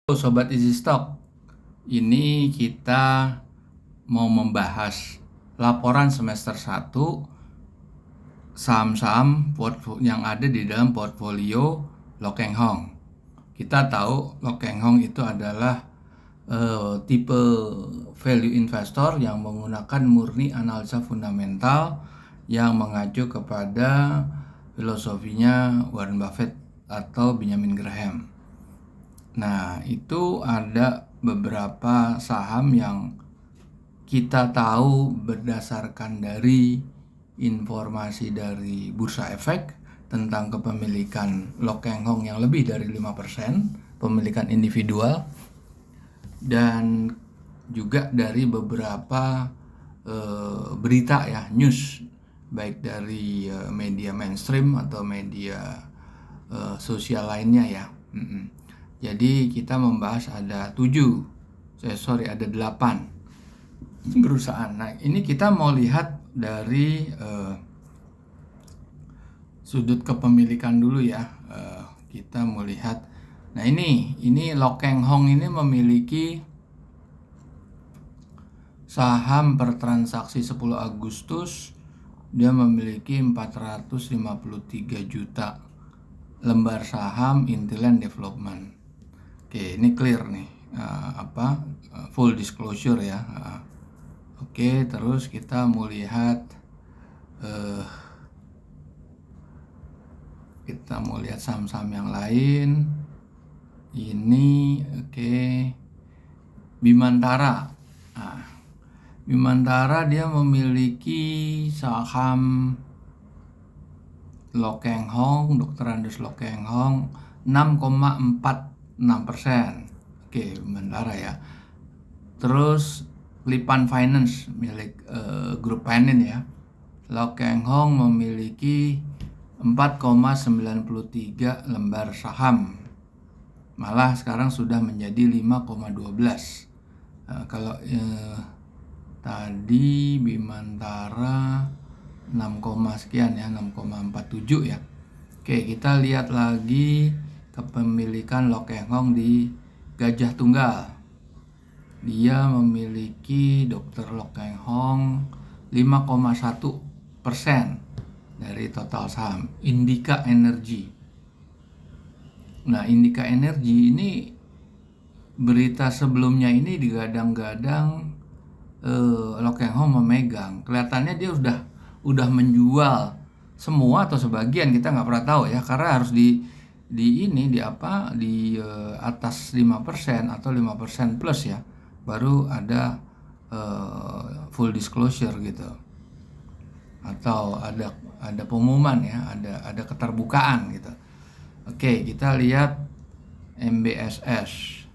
Sobat Easy Stock, ini kita mau membahas laporan semester 1 saham-saham yang ada di dalam portfolio Loh Keng Hong. Kita tahu Loh Keng Hong itu adalah tipe value investor yang menggunakan murni analisa fundamental yang mengacu kepada filosofinya Warren Buffett atau Benjamin Graham. Nah, itu ada beberapa saham yang kita tahu berdasarkan dari informasi dari Bursa Efek tentang kepemilikan Loh Keng Hong yang lebih dari 5%, pemilikan individual, dan juga dari beberapa berita ya, news, baik dari media mainstream atau media sosial lainnya ya. Jadi kita membahas ada 8 perusahaan. Nah, ini kita mau lihat dari sudut kepemilikan dulu ya. Kita mau lihat. Nah, ini Loh Keng Hong ini memiliki saham per transaksi 10 Agustus dia memiliki 453 juta lembar saham Intiland Development. Oke, ini clear nih, full disclosure ya. Oke, terus kita mau lihat saham-saham yang lain. Ini Bimantara. Nah, Bimantara dia memiliki saham Loh Keng Hong, Dr. Andes Loh Keng Hong 6,46%. Oke, Bimantara ya. Terus Lipan Finance milik grup Panin ya. Loh Keng Hong memiliki 4,93 lembar saham. Malah sekarang sudah menjadi 5,12. Kalau tadi Bimantara 6, sekian ya, 6,47 ya. Oke, kita lihat lagi kepemilikan Loh Keng Hong di Gajah Tunggal. Dia memiliki Dr. Loh Keng Hong 5,1% dari total saham. Indika Energy. Nah, Indika Energy ini berita sebelumnya ini digadang-gadang Loh Keng Hong memegang. Kelihatannya dia udah menjual semua atau sebagian, kita nggak pernah tahu ya, karena harus di atas 5% atau 5% plus ya, baru ada full disclosure gitu, atau ada pengumuman ya, ada keterbukaan gitu. Oke, kita lihat MBSS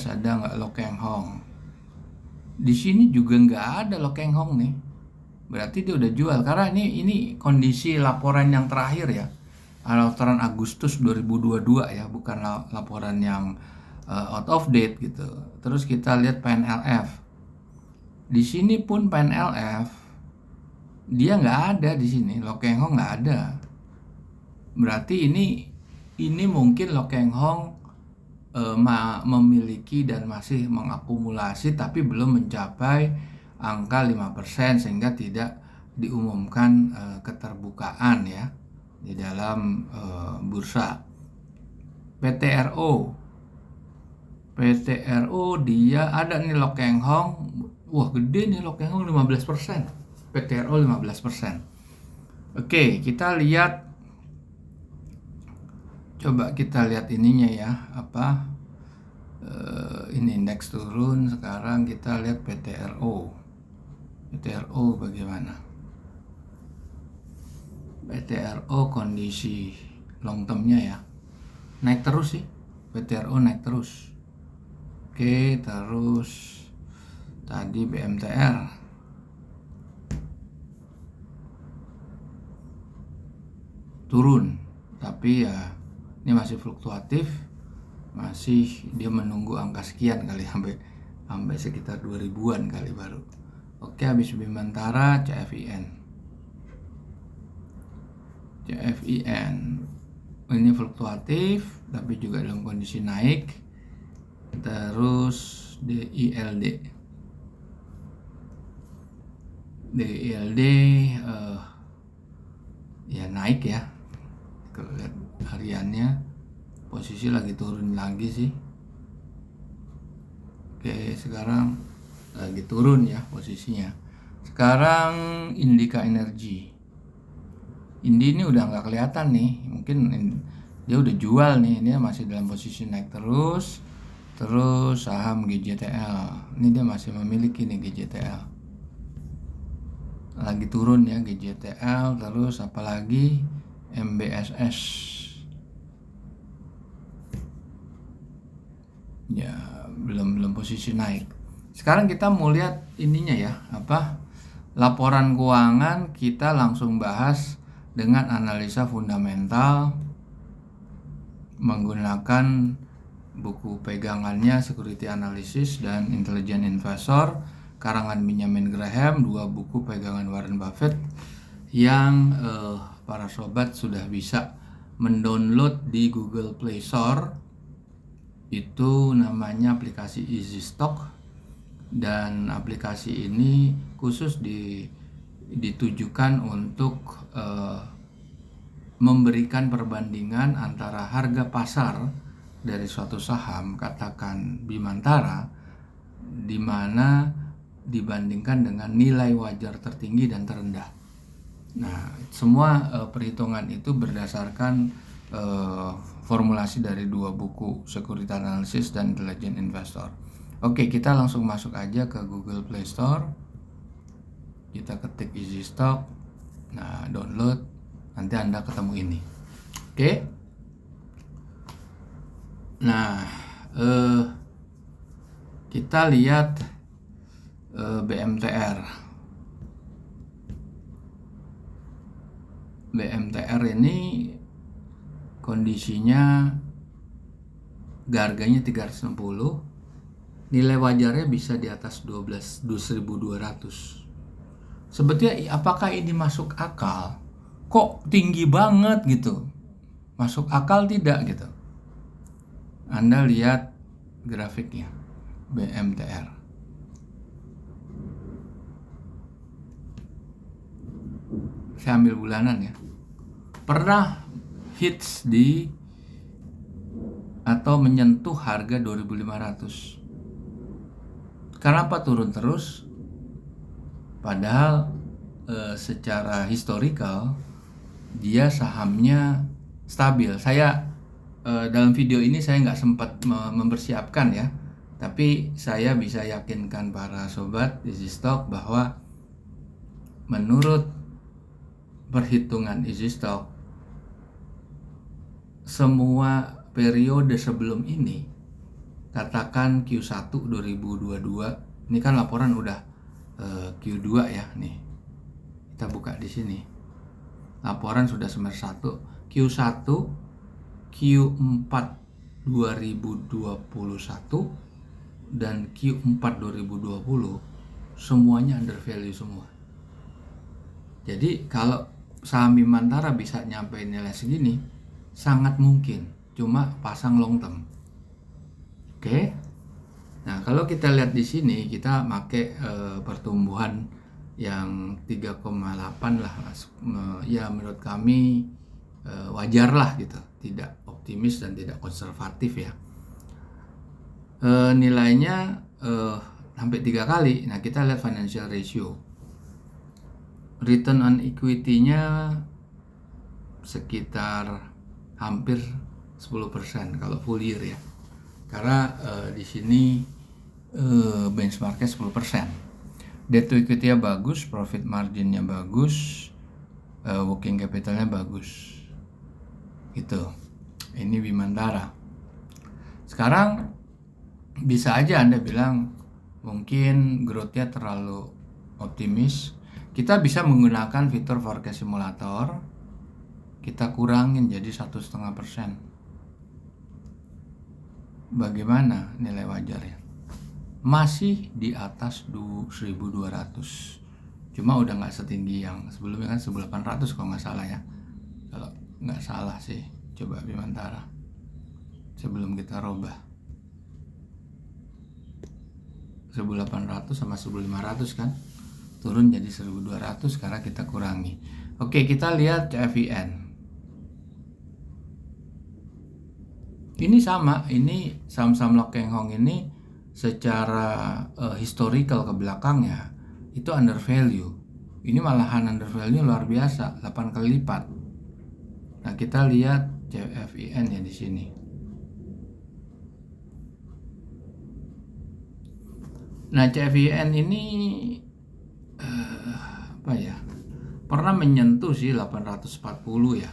ada nggak Loh Keng Hong? Di sini juga nggak ada Loh Keng Hong nih. Berarti dia udah jual, karena ini kondisi laporan yang terakhir ya. Laporan Agustus 2022 ya, bukan laporan yang out of date gitu. Terus kita lihat PNLF. Di sini pun PNLF dia nggak ada di sini, Loh Keng Hong nggak ada. Berarti ini mungkin Loh Keng Hong memiliki dan masih mengakumulasi tapi belum mencapai angka 5% sehingga tidak diumumkan keterbukaan ya di dalam bursa. PTRO dia ada nih Loh Keng Hong. Wah, gede nih Loh Keng Hong, 15%. PTRO 15%. Oke, kita lihat. Coba kita lihat ininya ya, ini indeks turun. Sekarang kita lihat PTRO bagaimana. PTRO kondisi long termnya ya, naik terus sih. PTRO naik terus. Oke, terus tadi BMTR turun, tapi ya ini masih fluktuatif, masih dia menunggu angka sekian kali, sampai sekitar 2000-an kali baru. Oke, habis Bimantara, CFIN ini fluktuatif, tapi juga dalam kondisi naik. Terus DILD ya naik ya. Kalau lihat hariannya posisi lagi turun lagi sih. Oke, sekarang lagi turun ya posisinya. Sekarang Indika Energy. Indi ini udah nggak kelihatan nih, mungkin dia udah jual nih, ini masih dalam posisi naik terus. Terus saham GJTL, ini dia masih memiliki nih GJTL, lagi turun ya GJTL. Terus apalagi MBSS ya belum posisi naik. Sekarang kita mau lihat ininya ya, laporan keuangan. Kita langsung bahas dengan analisa fundamental menggunakan buku pegangannya Security Analysis dan Intelligent Investor karangan Benjamin Graham, 2 buku pegangan Warren Buffett yang para sobat sudah bisa mendownload di Google Play Store. Itu namanya aplikasi Easy Stock, dan aplikasi ini khusus ditujukan untuk memberikan perbandingan antara harga pasar dari suatu saham, katakan Bimantara, di mana dibandingkan dengan nilai wajar tertinggi dan terendah. Nah, semua perhitungan itu berdasarkan formulasi dari 2 buku Security Analysis dan Intelligent Investor. Oke, kita langsung masuk aja ke Google Play Store. Kita ketik Easy Stock, nah download, nanti Anda ketemu ini. Oke. Nah, kita lihat BMTR. BMTR ini kondisinya harganya 360, nilai wajarnya bisa di atas 12.200. Sebetulnya apakah ini masuk akal? Kok tinggi banget gitu? Masuk akal tidak gitu? Anda lihat grafiknya BMTR. Saya ambil bulanan ya. Pernah hits di atau menyentuh harga 2.500. Kenapa turun terus? Padahal secara historical dia sahamnya stabil. Saya dalam video ini saya nggak sempat mempersiapkan ya, tapi saya bisa yakinkan para sobat Easy Stock bahwa menurut perhitungan Easy Stock, semua periode sebelum ini, katakan Q1 2022, ini kan laporan udah Q2 ya nih. Kita buka di sini. Laporan sudah semester 1, Q1, Q4 2021 dan Q4 2020 semuanya under value semua. Jadi kalau saham Bimantara bisa nyampe nilai segini sangat mungkin, cuma pasang long term. Oke. Nah, kalau kita lihat di sini kita pakai pertumbuhan yang 3,8 lah, ya menurut kami wajar lah gitu, tidak optimis dan tidak konservatif ya. Nilainya sampai 3 kali. Nah, kita lihat financial ratio, return on equity-nya sekitar hampir 10% kalau full year ya, karena di sini benchmarknya 10%. Debt to equity-nya bagus, profit margin-nya bagus, working capital-nya bagus. Gitu. Ini Bimantara. Sekarang bisa aja Anda bilang mungkin growth-nya terlalu optimis. Kita bisa menggunakan fitur forecast simulator. Kita kurangin jadi 1,5%. Bagaimana nilai wajarnya? Masih di atas 1.200. Cuma udah nggak setinggi yang sebelumnya, kan 1.800 kalau nggak salah ya. Kalau nggak salah sih, coba Bimantara. sebelum kita robah. 1.800 sama 1.500 kan, turun jadi 1.200 karena kita kurangi. Oke, kita lihat CFIN. Ini sama, ini saham-saham Lock Keng Hong ini secara historical ke belakangnya itu under value. Ini malahan under value luar biasa, 8 kali lipat. Nah, kita lihat CFIN ya di sini. Nah, CFIN ini pernah menyentuh sih 840 ya.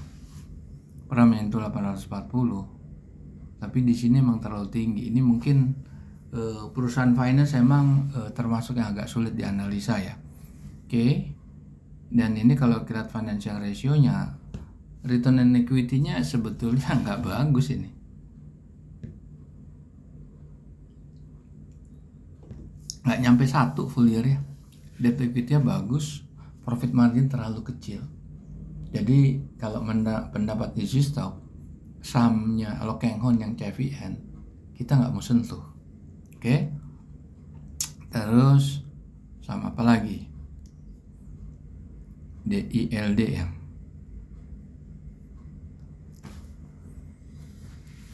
Pernah menyentuh 840. Tapi di sini emang terlalu tinggi. Ini mungkin perusahaan finance emang termasuk yang agak sulit dianalisa ya. Oke. Dan ini kalau kita lihat financial ratio-nya, return on equity-nya sebetulnya nggak bagus ini. Nggak nyampe 1 full year ya. Debt equity-nya bagus, profit margin terlalu kecil. Jadi kalau pendapat isi stock, sahamnya Lock Keng Hong yang CFIN kita nggak mau sentuh. Oke. Terus sama apa lagi? DILD ya.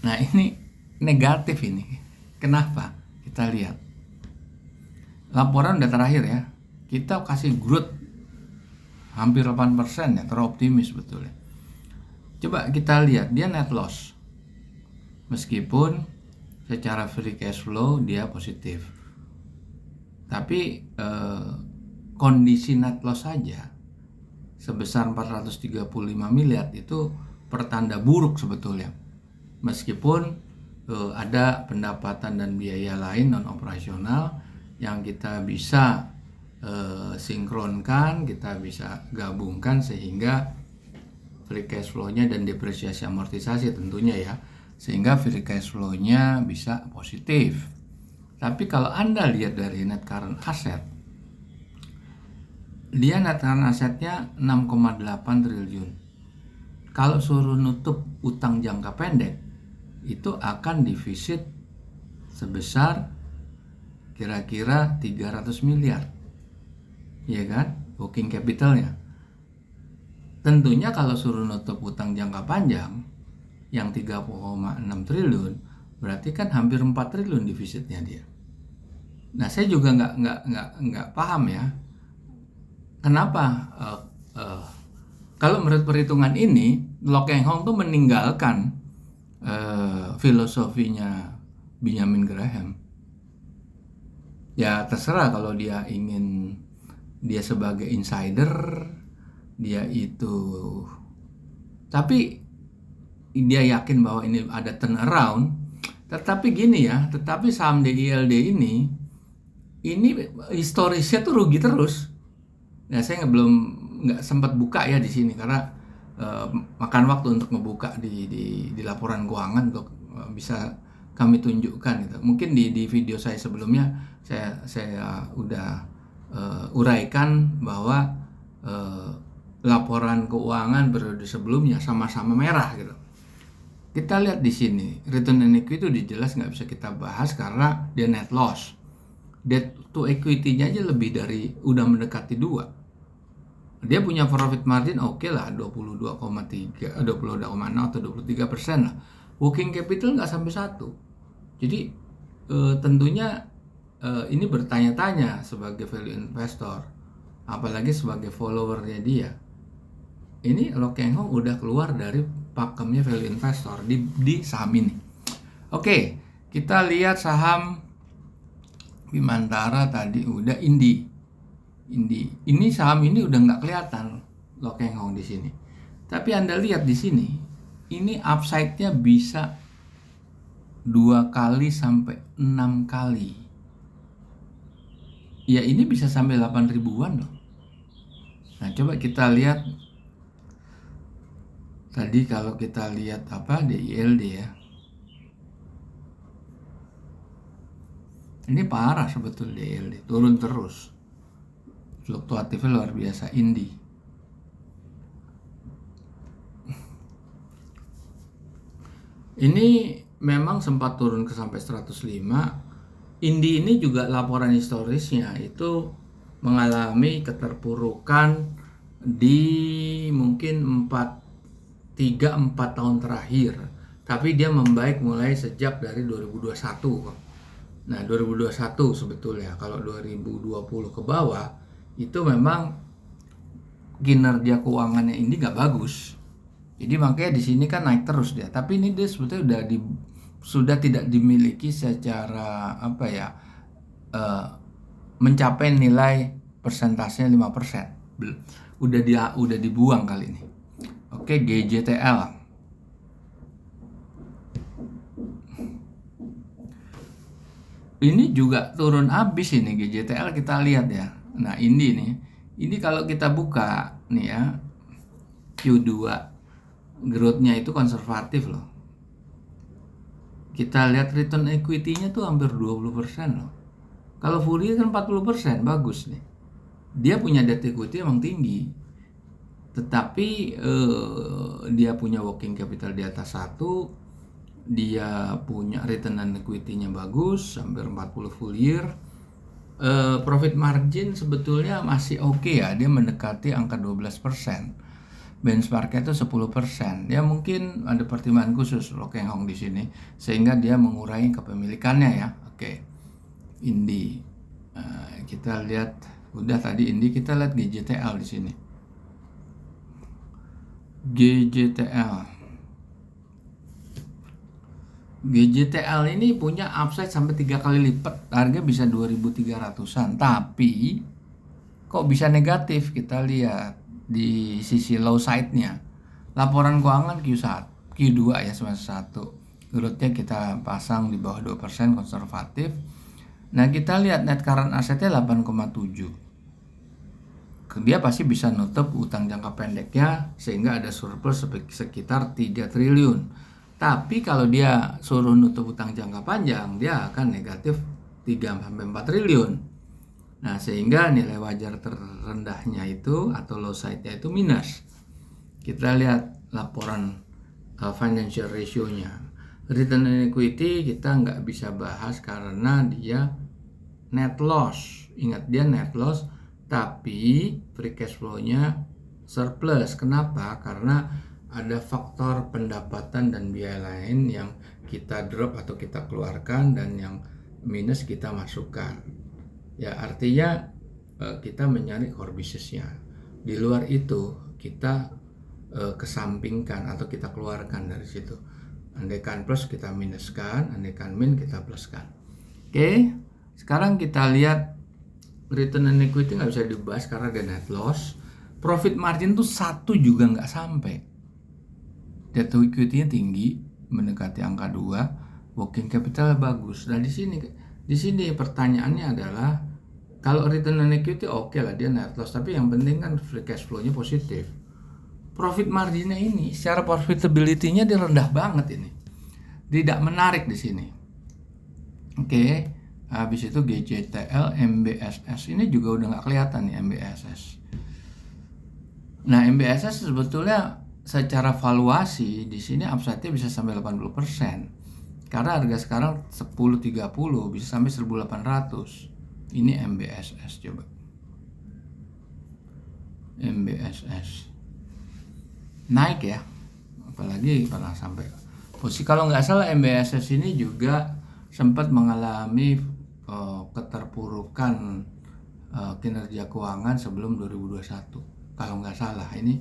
Nah, ini negatif ini. Kenapa? Kita lihat. Laporan udah terakhir ya. Kita kasih growth hampir 8% ya, teroptimis betul ya. Coba kita lihat, dia net loss. Meskipun secara free cash flow dia positif. Tapi kondisi net loss saja sebesar 435 miliar itu pertanda buruk sebetulnya. Meskipun ada pendapatan dan biaya lain non operasional yang kita bisa sinkronkan, kita bisa gabungkan sehingga free cash flow-nya dan depresiasi amortisasi tentunya ya, sehingga free cash flow-nya bisa positif. Tapi kalau Anda lihat dari net current asset, dia net current assetnya 6,8 triliun. Kalau suruh nutup utang jangka pendek, itu akan defisit sebesar kira-kira 300 miliar. Ya kan? Working capitalnya. Tentunya kalau suruh nutup utang jangka panjang yang 3,6 triliun, berarti kan hampir 4 triliun defisitnya dia. Nah, saya juga nggak paham ya. Kenapa kalau menurut perhitungan ini Lock Keng Hong tuh meninggalkan filosofinya Benjamin Graham. Ya terserah kalau dia ingin, dia sebagai insider, dia itu, tapi dia yakin bahwa ini ada turnaround. Tetapi gini ya, tetapi saham DILD ini historisnya tuh rugi terus. Nah, saya nggak sempat buka ya di sini karena makan waktu untuk ngebuka di laporan keuangan untuk bisa kami tunjukkan gitu. Mungkin di video saya sebelumnya saya udah uraikan bahwa laporan keuangan periode sebelumnya sama-sama merah gitu. Kita lihat di sini return on equity itu jelas nggak bisa kita bahas karena dia net loss. Debt to equity-nya aja lebih dari, udah mendekati 2. Dia punya profit margin oke lah 22,3, 22,0 atau 23% lah. Working capital nggak sampai 1. Jadi tentunya ini bertanya-tanya sebagai value investor, apalagi sebagai followernya dia. Ini Lock Keng Hong udah keluar dari pakemnya value investor di saham ini. Oke, kita lihat saham Bimantara tadi udah Indi. Ini saham ini udah nggak kelihatan Lock Keng Hong di sini. Tapi Anda lihat di sini, ini upside-nya bisa 2 kali sampai 6 kali. Ya ini bisa sampai 8 ribuan loh. Nah, coba kita lihat tadi, kalau kita lihat DILD ya. Ini parah sebetulnya DILD, turun terus. Fluktuatifnya luar biasa. Indi. Ini memang sempat turun ke sampai 105. Indi ini juga laporan historisnya itu mengalami keterpurukan di mungkin 3-4 tahun terakhir. Tapi dia membaik mulai sejak dari 2021. Nah, 2021 sebetulnya, kalau 2020 ke bawah itu memang kinerja keuangannya ini nggak bagus. Jadi makanya di sini kan naik terus dia. Tapi ini dia sebetulnya sudah tidak dimiliki secara mencapai nilai persentasenya 5%. Udah dibuang kali ini. Oke, GJTL. Ini juga turun habis ini GJTL, kita lihat ya. Nah, ini kalau kita buka nih ya, Q2 growth-nya itu konservatif loh. Kita lihat return equity-nya tuh hampir 20% loh. Kalau full year kan 40%, bagus nih. Dia punya debt equity emang tinggi. Tetapi dia punya working capital di atas 1, dia punya return on equity-nya bagus, hampir 40 full year. Profit margin sebetulnya masih oke ya, dia mendekati angka 12%. Benchmarknya itu 10%. Ya mungkin ada pertimbangan khusus Lokeng Hong di sini sehingga dia mengurangi kepemilikannya ya. Oke. Indi. Kita lihat udah tadi Indi, kita lihat GJTL di sini. GJTL ini punya upside sampai 3 kali lipat, harga bisa 2.300-an. Tapi kok bisa negatif? Kita lihat di sisi low side-nya. Laporan keuangan Q2 ya semester 1. Growth-nya kita pasang di bawah 2%, konservatif. Nah, kita lihat net current asset-nya 8,7. Dia pasti bisa nutup utang jangka pendeknya sehingga ada surplus sekitar 3 triliun. Tapi kalau dia suruh nutup utang jangka panjang, dia akan negatif 3-4 triliun. Nah, sehingga nilai wajar terendahnya itu atau low side-nya itu minus. Kita lihat laporan financial ratio-nya. Return on equity kita nggak bisa bahas karena dia net loss. Ingat, dia net loss, tapi free cash flow-nya surplus. Kenapa? Karena ada faktor pendapatan dan biaya lain yang kita drop atau kita keluarkan dan yang minus kita masukkan. Ya, artinya kita mencari core business-nya. Di luar itu kita kesampingkan atau kita keluarkan dari situ. Andaikan plus kita minuskan, andaikan min kita pluskan. Oke, sekarang kita lihat return on equity nggak bisa dibahas karena ada net loss. Profit margin tuh 1 juga nggak sampai. Debt equity-nya tinggi, mendekati angka 2. Working capital bagus. Nah, di sini pertanyaannya adalah kalau return on equity oke lah dia net loss, tapi yang penting kan free cash flow-nya positif. Profit marginnya ini secara profitability-nya dia rendah banget ini. Tidak menarik di sini. Oke, habis itu GJTL, MBSS ini juga udah nggak kelihatan nih MBSS. Nah, MBSS sebetulnya secara valuasi di sini upside-nya bisa sampai 80%. Karena harga sekarang 10.30 bisa sampai 1.800. Ini MBSS, coba. MBSS naik ya, apalagi pernah sampai posisi, kalau nggak salah MBSS ini juga sempat mengalami keterpurukan kinerja keuangan sebelum 2021 kalau nggak salah. Ini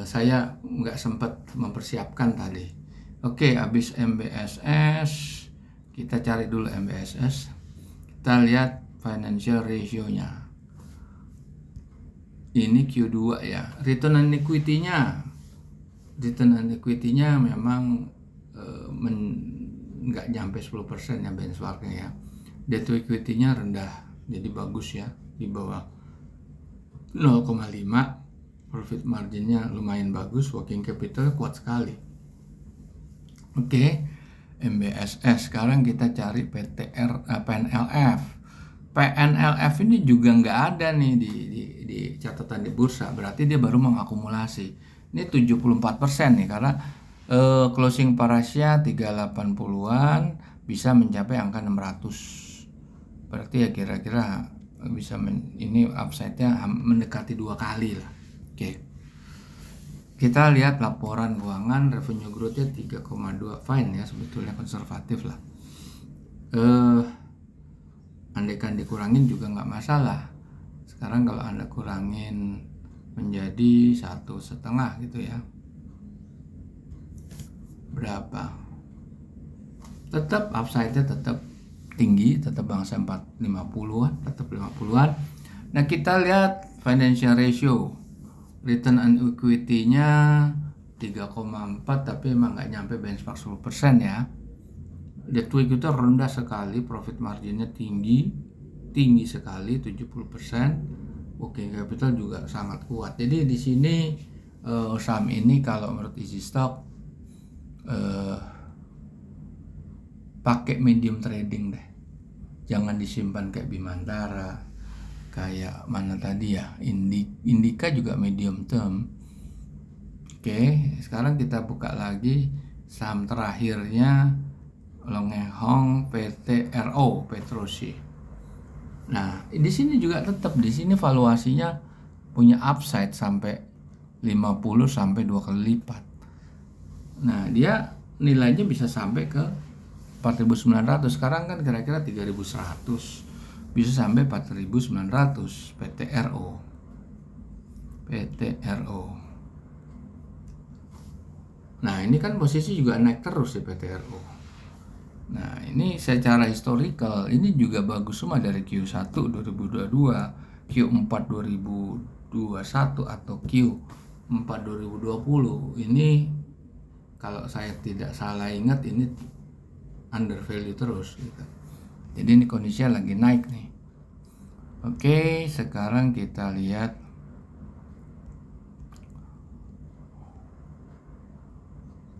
saya nggak sempat mempersiapkan tadi. Oke, habis MBSS kita cari dulu MBSS, kita lihat financial ratio-nya. Ini Q2 ya. Return on equity-nya memang nggak nyampe 10% ya benchmarknya ya. Debt to equity-nya rendah, jadi bagus ya, di bawah 0,5. Profit marginnya lumayan bagus, working capital kuat sekali. Oke, MBSS. Sekarang kita cari PNLF. PNLF ini juga nggak ada nih di catatan di bursa, berarti dia baru mengakumulasi. Ini 74% nih, karena Closing parasnya 380-an bisa mencapai angka 600. Berarti ya kira-kira bisa ini upside-nya mendekati 2 kali lah. Oke. Kita lihat laporan keuangan, revenue growth-nya 3,2, fine ya, sebetulnya konservatif lah. Andaikan dikurangin juga nggak masalah. Sekarang kalau Anda kurangin menjadi 1,5 gitu ya, berapa? Tetap upside-nya tetap tinggi, tetap bangsa 450-an, tetap 50-an. Nah, kita lihat financial ratio, return on equity-nya 3,4, tapi emang nggak nyampe benchmark 10% ya. Debt to equity rendah sekali, profit marginnya tinggi sekali 70%. Working capital juga sangat kuat. Jadi di sini saham ini kalau menurut Easy Stock pakai medium trading deh. Jangan disimpan kayak Bimantara, kayak mana tadi ya, Indika juga medium term. Oke, sekarang kita buka lagi saham terakhirnya Longheng PTRO Petrosi. Nah, di sini juga tetap, di sini valuasinya punya upside sampai 50 sampai 2 kali lipat. Nah, dia nilainya bisa sampai ke 4.900. Sekarang kan kira-kira 3.100. Bisa sampai 4.900 PTRO. Nah, ini kan posisi juga naik terus di PTRO. Nah, ini secara historical ini juga bagus semua dari Q1 2022, Q4 2021 atau Q4 2020. Ini kalau saya tidak salah ingat ini under value terus gitu. Jadi ini kondisinya lagi naik nih. Oke, sekarang kita lihat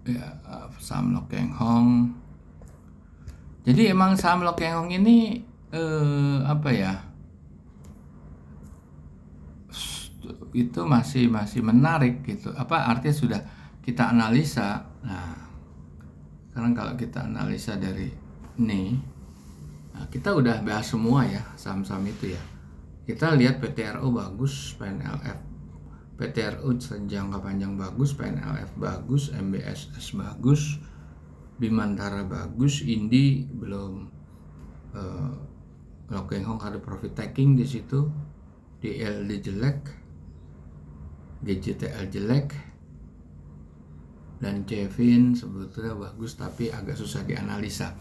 ya, saham Lokeng Hong. Jadi emang saham Lokeng Hong ini apa ya? Itu masih menarik gitu. Apa artinya sudah kita analisa. Nah, sekarang kalau kita analisa dari ini, nah kita udah bahas semua ya saham-saham itu ya. Kita lihat PTRO bagus, PNLF, PTRO jangka panjang bagus, PNLF bagus, MBSS bagus, Bimantara bagus, Indi belum, Lokeng Hong ada profit taking di situ, DLD jelek, GJTL jelek, dan Kevin sebetulnya bagus tapi agak susah dianalisa.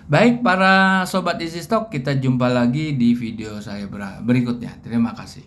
Baik para sobat Easy Stock, kita jumpa lagi di video saya berikutnya. Terima kasih.